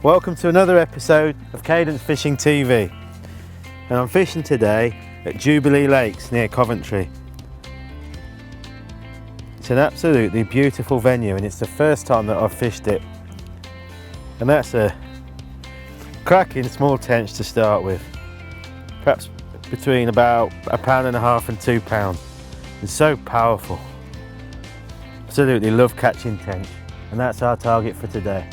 Welcome to another episode of Cadence Fishing TV, and I'm fishing today at Jubilee Lakes near Coventry. It's an absolutely beautiful venue and it's the first time that I've fished it, and that's a cracking small tench to start with, perhaps between about £1.5 and £2. It's so powerful. Absolutely love catching tench, and that's our target for today.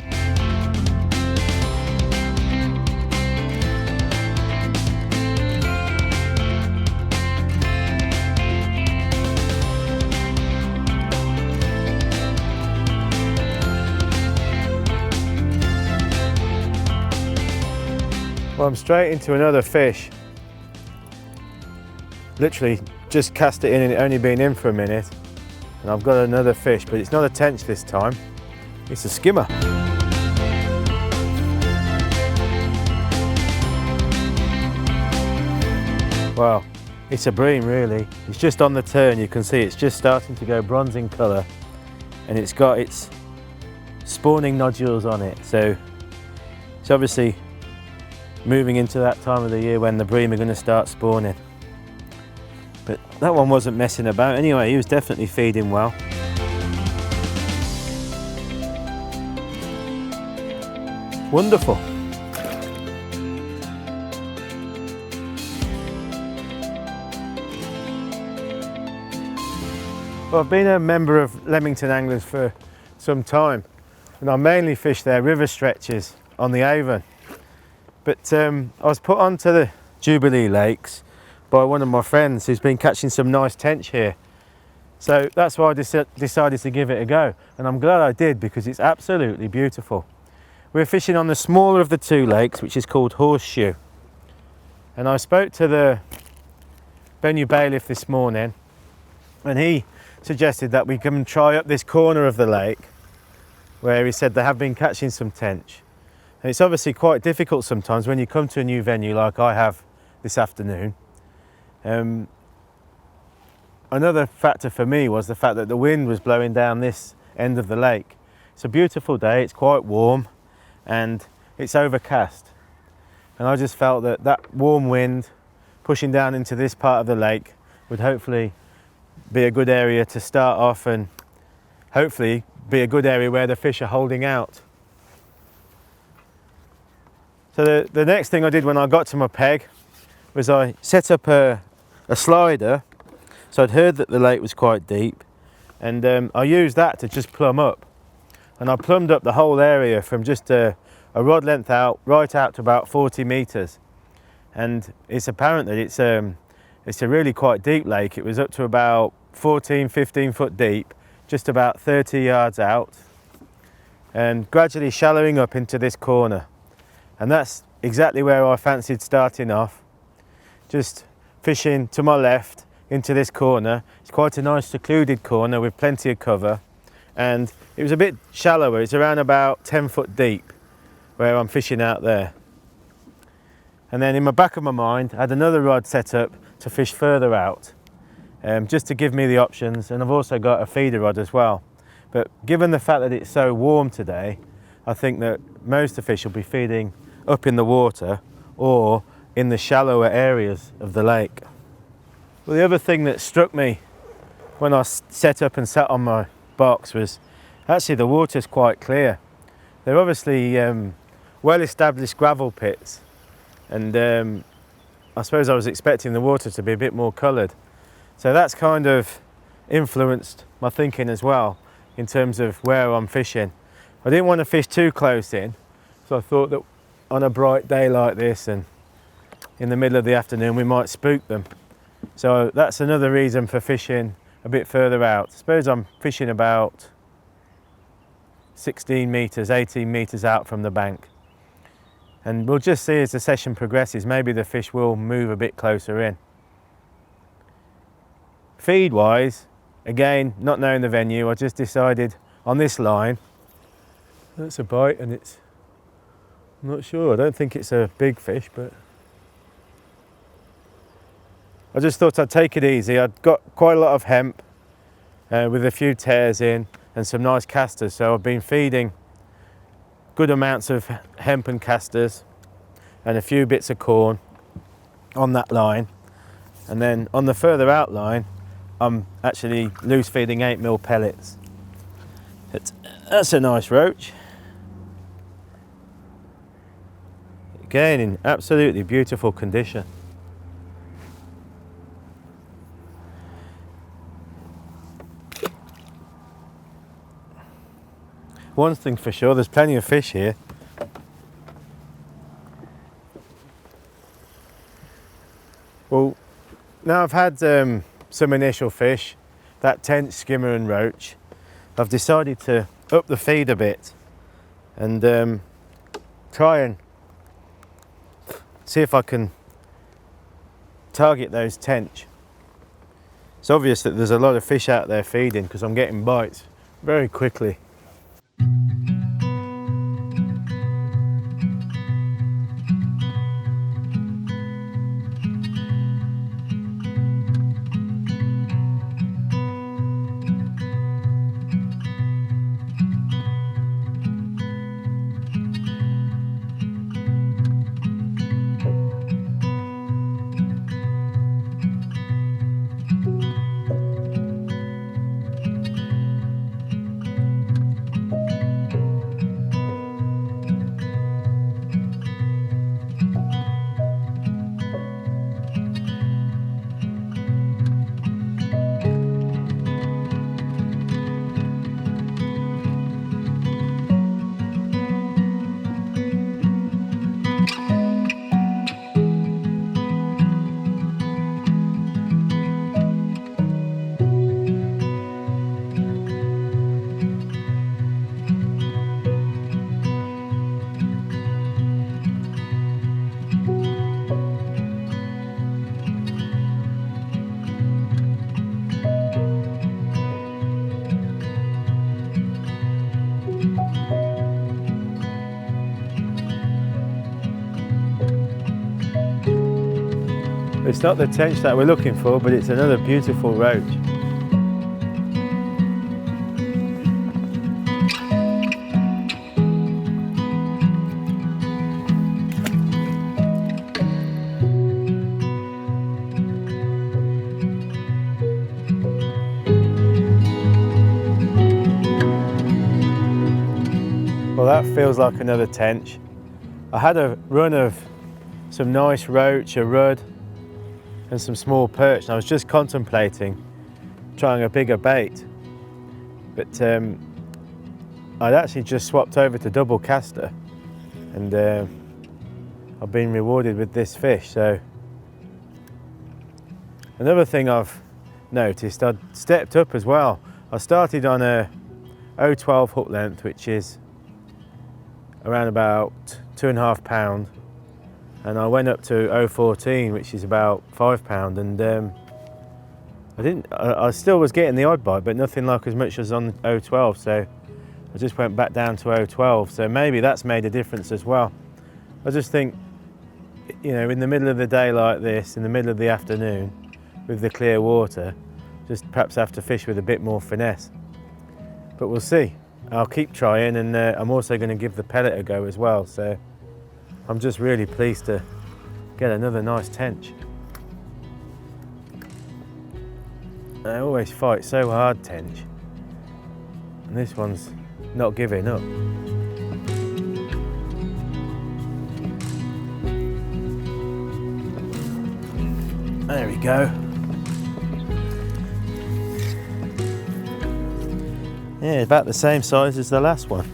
Well, I'm straight into another fish. Literally just cast it in and it only been in for a minute, and I've got another fish, but it's not a tench this time, it's a skimmer. Well, it's a bream really. It's just on the turn, you can see it's just starting to go bronze in colour, and it's got its spawning nodules on it, so it's obviously moving into that time of the year when the bream are going to start spawning. But that one wasn't messing about anyway, he was definitely feeding well. Wonderful. Well, I've been a member of Leamington Anglers for some time, and I mainly fish their river stretches on the Avon. But I was put onto the Jubilee Lakes by one of my friends who's been catching some nice tench here. So that's why I decided to give it a go, and I'm glad I did because it's absolutely beautiful. We're fishing on the smaller of the two lakes, which is called Horseshoe. And I spoke to the venue bailiff this morning, and he suggested that we come try up this corner of the lake where he said they have been catching some tench. And it's obviously quite difficult sometimes when you come to a new venue like I have this afternoon. Another factor for me was the fact that the wind was blowing down this end of the lake. It's a beautiful day, it's quite warm and it's overcast. And I just felt that that warm wind pushing down into this part of the lake would hopefully be a good area to start off, and hopefully be a good area where the fish are holding out. So the next thing I did when I got to my peg was I set up a slider. So I'd heard that the lake was quite deep, and I used that to just plumb up. And I plumbed up the whole area from just a rod length out, right out to about 40 metres. And it's apparent that it's a really quite deep lake. It was up to about 14, 15 foot deep, just about 30 yards out, and gradually shallowing up into this corner. And that's exactly where I fancied starting off, just fishing to my left into this corner. It's quite a nice secluded corner with plenty of cover, and it was a bit shallower. It's around about 10 foot deep where I'm fishing out there. And then in the back of my mind I had another rod set up to fish further out, just to give me the options, and I've also got a feeder rod as well. But given the fact that it's so warm today, I think that most of the fish will be feeding up in the water or in the shallower areas of the lake. Well, the other thing that struck me when I set up and sat on my box was actually the water's quite clear. They're obviously well established gravel pits, and I suppose I was expecting the water to be a bit more coloured. So that's kind of influenced my thinking as well in terms of where I'm fishing. I didn't want to fish too close in, so I thought that on a bright day like this and in the middle of the afternoon we might spook them. So that's another reason for fishing a bit further out. I suppose I'm fishing about 16 metres, 18 metres out from the bank. And we'll just see as the session progresses, maybe the fish will move a bit closer in. Feed wise, again, not knowing the venue, I just decided on this line, that's a bite, and it's, I'm not sure, I don't think it's a big fish, but I just thought I'd take it easy. I'd got quite a lot of hemp with a few tears in and some nice casters, so I've been feeding good amounts of hempen casters and a few bits of corn on that line, and then on the further out line I'm actually loose feeding 8mm pellets. That's a nice roach. Again, in absolutely beautiful condition. One thing for sure, there's plenty of fish here. Well, now I've had some initial fish, that tench, skimmer and roach, I've decided to up the feed a bit and try and see if I can target those tench. It's obvious that there's a lot of fish out there feeding because I'm getting bites very quickly. It's not the tench that we're looking for, but it's another beautiful roach. Well, that feels like another tench. I had a run of some nice roach, a rudd, and some small perch, and I was just contemplating trying a bigger bait, but I'd actually just swapped over to double caster, and I've been rewarded with this fish. So another thing I've noticed, I'd stepped up as well. I started on a 012 hook length, which is around about 2.5 pound, and I went up to 014, which is about 5 pound, and I still was getting the odd bite, but nothing like as much as on 012, so I just went back down to 012, so maybe that's made a difference as well. I just think, you know, in the middle of the day like this, in the middle of the afternoon, with the clear water, just perhaps have to fish with a bit more finesse. But we'll see. I'll keep trying, and I'm also going to give the pellet a go as well, so I'm just really pleased to get another nice tench. They always fight so hard, tench, and this one's not giving up. There we go. Yeah, about the same size as the last one.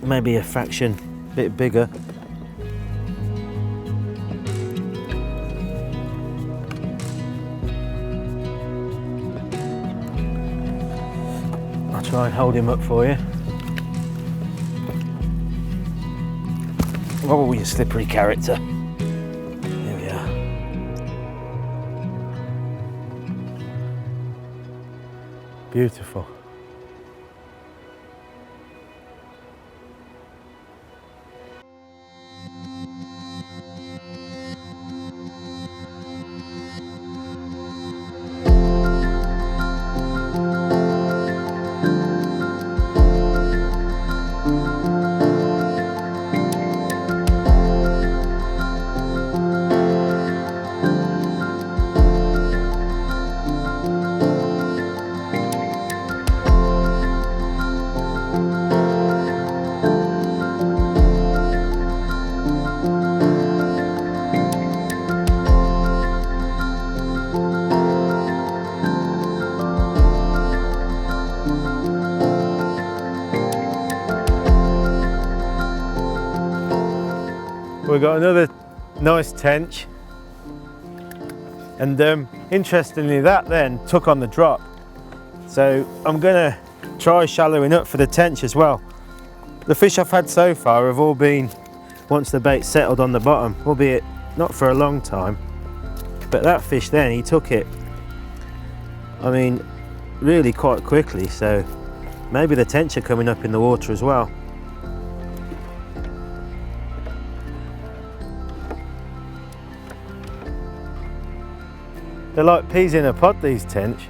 Maybe a fraction bit bigger. I'll try and hold him up for you. Oh, you slippery character. Here we are. Beautiful. We've got another nice tench, and interestingly that then took on the drop, so I'm gonna try shallowing up for the tench as well. The fish I've had so far have all been once the bait settled on the bottom, albeit not for a long time, but that fish then, he took it, I mean, really quite quickly, so maybe the tench are coming up in the water as well. They're like peas in a pod, these tench.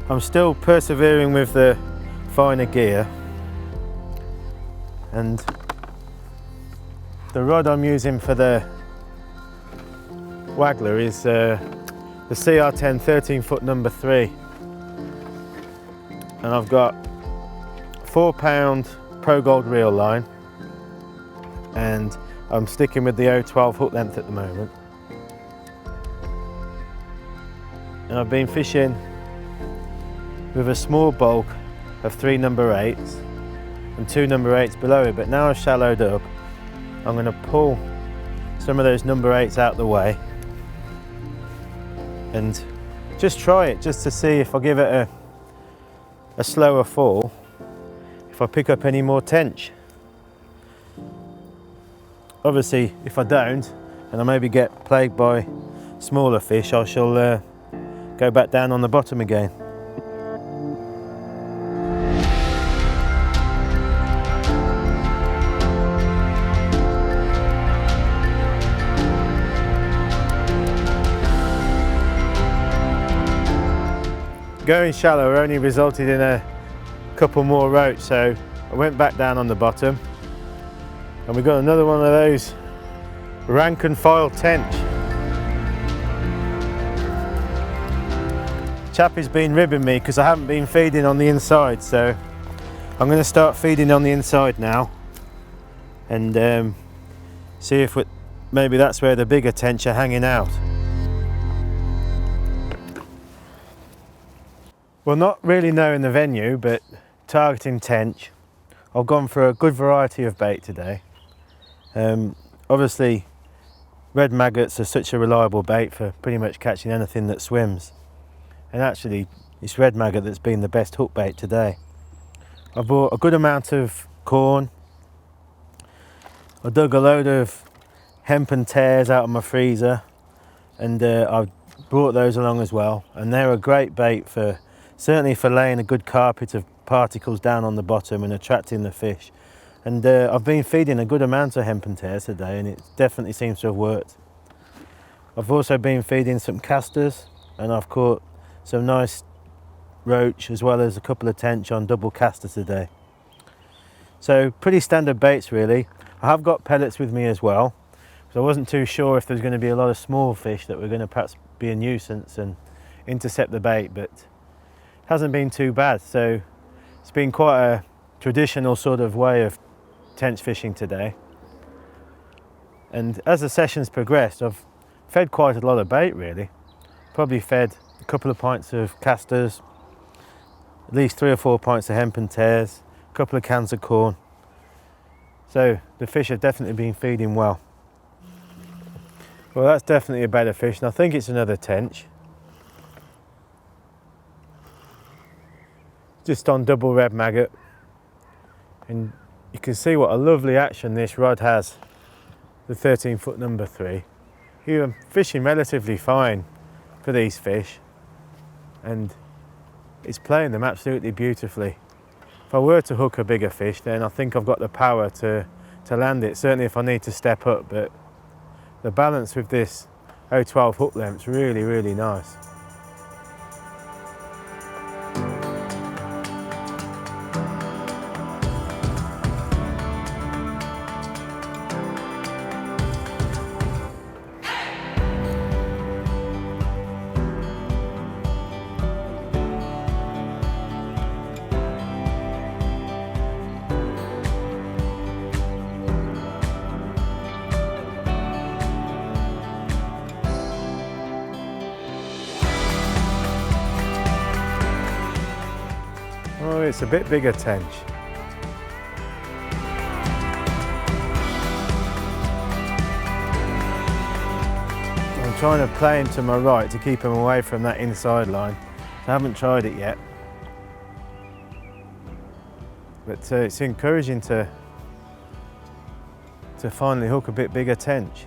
I'm still persevering with the finer gear, and the rod I'm using for the waggler is the CR10 13-foot number 3, and I've got 4-pound Pro Gold reel line, and I'm sticking with the 012 hook length at the moment. And I've been fishing with a small bulk of 3 number 8s and 2 number 8s below it, but now I've shallowed up, I'm going to pull some of those number 8s out the way and just try it, just to see if I give it a slower fall, if I pick up any more tench. Obviously if I don't, and I maybe get plagued by smaller fish, I shall go back down on the bottom again. Going shallow only resulted in a couple more roach, so I went back down on the bottom, and we got another one of those rank and file tench. Chappie's been ribbing me because I haven't been feeding on the inside, so I'm going to start feeding on the inside now and see if maybe that's where the bigger tench are hanging out. Well, not really knowing the venue, but targeting tench, I've gone for a good variety of bait today. Obviously, red maggots are such a reliable bait for pretty much catching anything that swims. And actually, it's red maggot that's been the best hook bait today. I bought a good amount of corn. I dug a load of hempen tares out of my freezer, and I've brought those along as well. And they're a great bait for, certainly for laying a good carpet of particles down on the bottom and attracting the fish. And I've been feeding a good amount of hempen tares today, and it definitely seems to have worked. I've also been feeding some casters, and I've caught some nice roach as well as a couple of tench on double caster today. So pretty standard baits really. I have got pellets with me as well, so I wasn't too sure if there's going to be a lot of small fish that were going to perhaps be a nuisance and intercept the bait, but it hasn't been too bad. So it's been quite a traditional sort of way of tench fishing today. And as the sessions progressed, I've fed quite a lot of bait really. Probably fed a couple of pints of casters, at least 3 or 4 pints of hempen tares, a couple of cans of corn. So the fish have definitely been feeding well. Well, that's definitely a better fish, and I think it's another tench. Just on double red maggot, and you can see what a lovely action this rod has, the 13-foot number 3. You're fishing relatively fine for these fish, and it's playing them absolutely beautifully. If I were to hook a bigger fish, then I think I've got the power to land it, certainly if I need to step up, but the balance with this 012 hook length's really, really nice. Oh, it's a bit bigger tench. I'm trying to play him to my right to keep him away from that inside line. I haven't tried it yet. But it's encouraging to finally hook a bit bigger tench.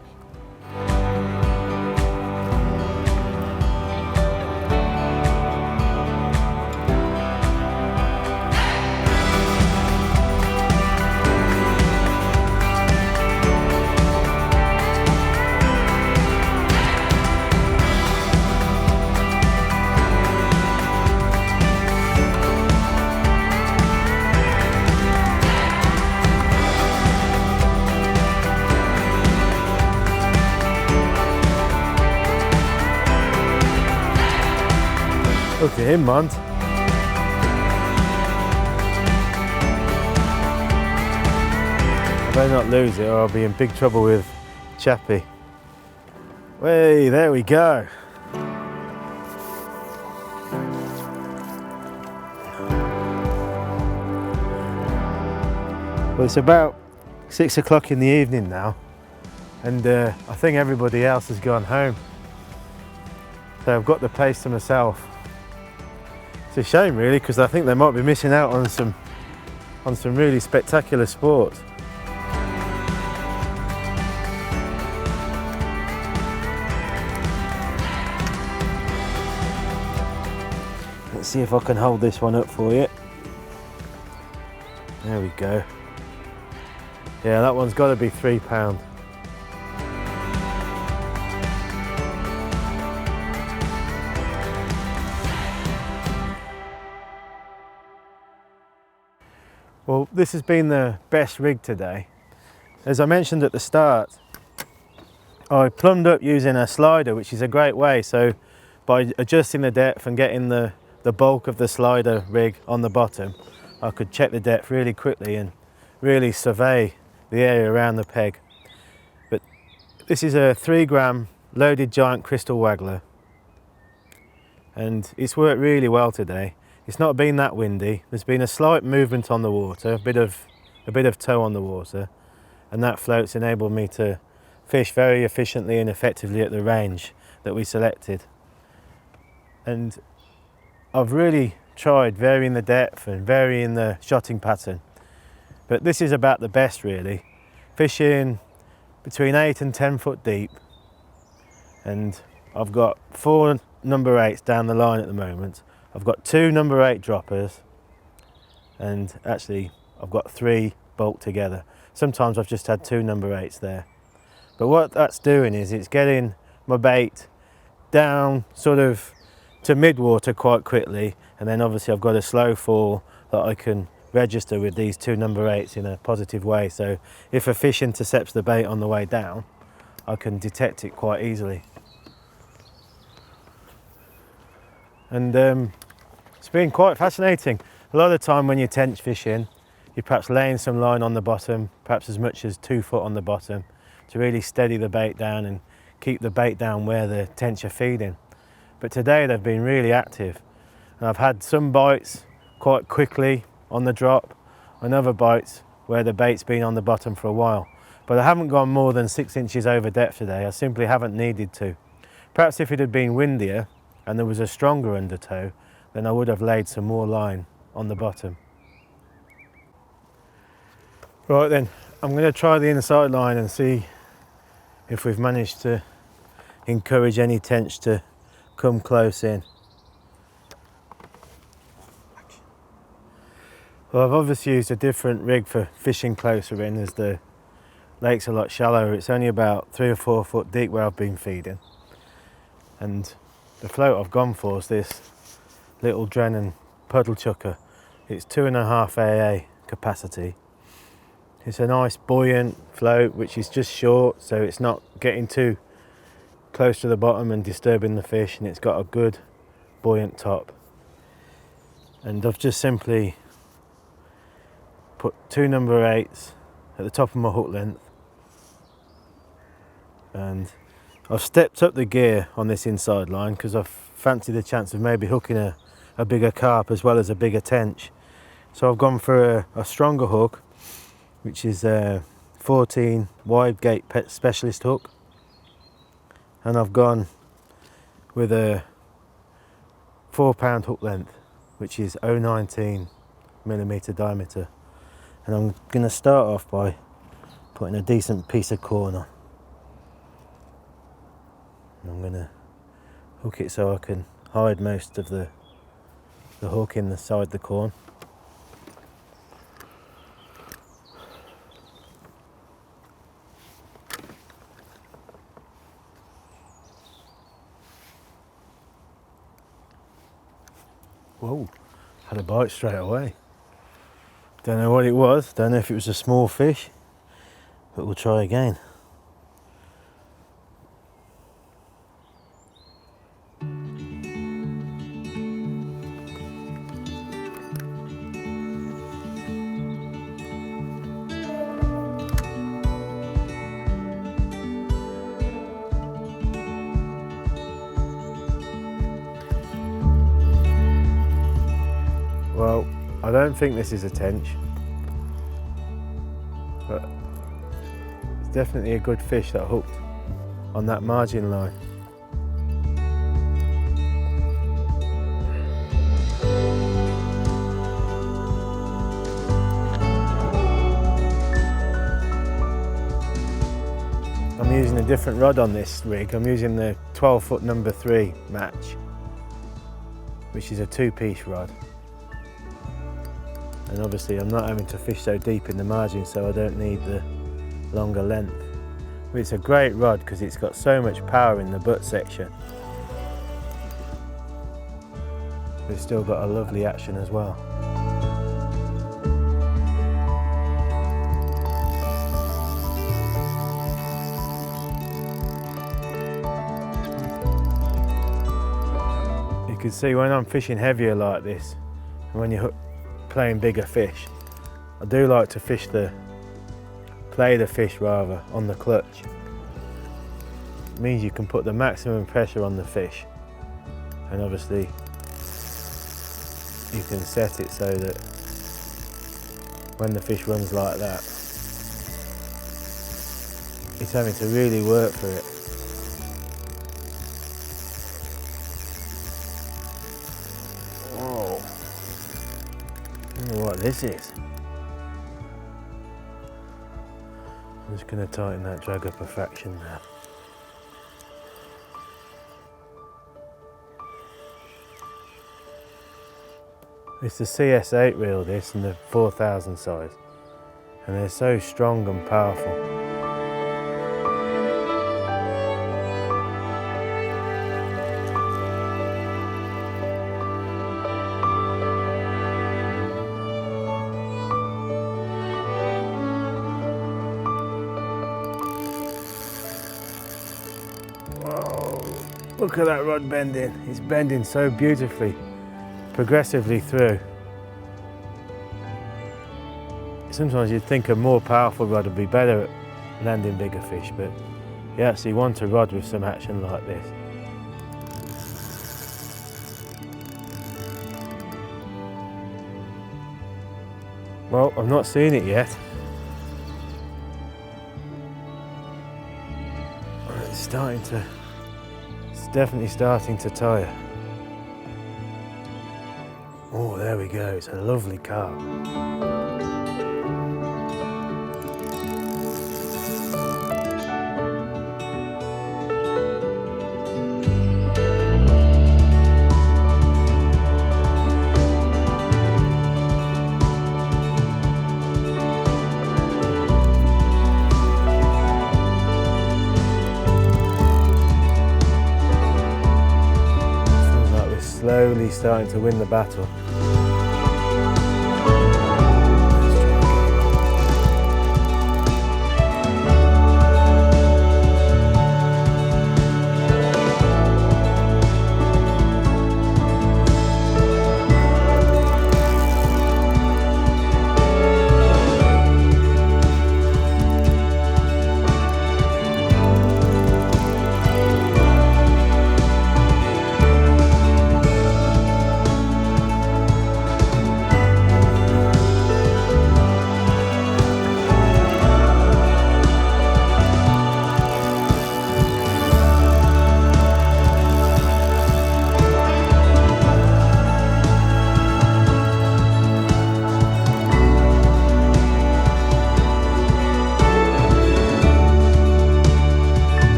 Look at him, man. I better not lose it or I'll be in big trouble with Chappie. Hey, there we go. Well, it's about 6 o'clock in the evening now, and I think everybody else has gone home. So I've got the place to myself. It's a shame really, because I think they might be missing out on some really spectacular sports. Let's see if I can hold this one up for you. There we go. Yeah, that one's got to be £3. Well, this has been the best rig today. As I mentioned at the start, I plumbed up using a slider, which is a great way. So by adjusting the depth and getting the bulk of the slider rig on the bottom, I could check the depth really quickly and really survey the area around the peg. But this is a 3-gram loaded giant crystal waggler, and it's worked really well today. It's not been that windy. There's been a slight movement on the water, a bit of tow on the water, and that float's enabled me to fish very efficiently and effectively at the range that we selected. And I've really tried varying the depth and varying the shotting pattern, but this is about the best really. Fishing between 8 and 10 foot deep, and I've got 4 number 8s down the line at the moment. I've got 2 number 8 droppers, and actually I've got 3 bulk together. Sometimes I've just had 2 number 8s there. But what that's doing is it's getting my bait down sort of to mid-water quite quickly, and then obviously I've got a slow fall that I can register with these 2 number 8s in a positive way. So if a fish intercepts the bait on the way down, I can detect it quite easily. And it's been quite fascinating. A lot of the time when you're tench fishing, you're perhaps laying some line on the bottom, perhaps as much as 2 foot on the bottom, to really steady the bait down and keep the bait down where the tench are feeding. But today they've been really active, and I've had some bites quite quickly on the drop, and other bites where the bait's been on the bottom for a while. But I haven't gone more than 6 inches over depth today. I simply haven't needed to. Perhaps if it had been windier and there was a stronger undertow, then I would have laid some more line on the bottom. Right then, I'm going to try the inside line and see if we've managed to encourage any tench to come close in. Well, I've obviously used a different rig for fishing closer in, as the lake's a lot shallower. It's only about 3 or 4 foot deep where I've been feeding, and the float I've gone for is this little Drennan puddle chucker. It's 2.5 AA capacity. It's a nice buoyant float which is just short, so it's not getting too close to the bottom and disturbing the fish, and it's got a good buoyant top. And I've just simply put 2 number 8s at the top of my hook length, and I've stepped up the gear on this inside line because I've fancied the chance of maybe hooking a bigger carp as well as a bigger tench. So I've gone for a stronger hook, which is a 14 wide gate specialist hook, and I've gone with a 4-pound hook length, which is 0.19mm diameter. And I'm going to start off by putting a decent piece of corn on. And I'm going to hook it so I can hide most of the hook inside the corn. Whoa, had a bite straight away. Don't know what it was, don't know if it was a small fish, but we'll try again. Well, I don't think this is a tench, but it's definitely a good fish that hooked on that margin line. I'm using a different rod on this rig. I'm using the 12-foot number 3 match, which is a 2-piece rod. And obviously I'm not having to fish so deep in the margin, so I don't need the longer length. But it's a great rod because it's got so much power in the butt section. But it's still got a lovely action as well. You can see when I'm fishing heavier like this, and when you're playing bigger fish, I do like to play the fish rather on the clutch. It means you can put the maximum pressure on the fish, and obviously you can set it so that when the fish runs like that, it's having to really work for it. Whoa. I don't know what this is. I'm just going to tighten that drag up a fraction now. It's the CS8 reel, this, and the 4000 size, and they're so strong and powerful. Look at that rod bending. It's bending so beautifully, progressively through. Sometimes you'd think a more powerful rod would be better at landing bigger fish, but you actually want a rod with some action like this. Well, I've not seen it yet. It's definitely starting to tire. Oh, there we go, it's a lovely carp. Slowly starting to win the battle.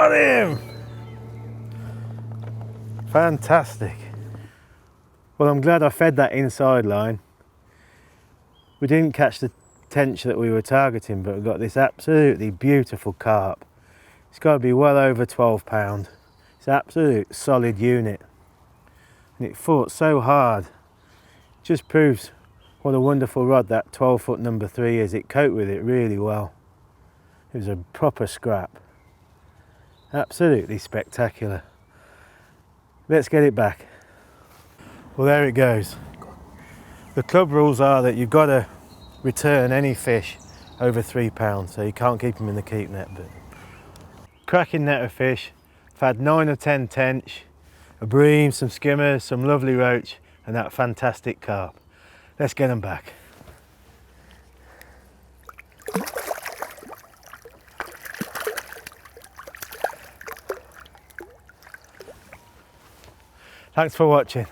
Got him! Fantastic. Well, I'm glad I fed that inside line. We didn't catch the tench that we were targeting, but we got this absolutely beautiful carp. It's got to be well over 12 pound. It's an absolute solid unit. And it fought so hard. Just proves what a wonderful rod that 12-foot number 3 is. It coped with it really well. It was a proper scrap. Absolutely spectacular. Let's get it back. Well, there it goes. The club rules are that you've got to return any fish over 3 pounds, so you can't keep them in the keep net. But cracking net of fish. I've had 9 or 10 tench, a bream, some skimmers, some lovely roach, and that fantastic carp. Let's get them back. Thanks for watching.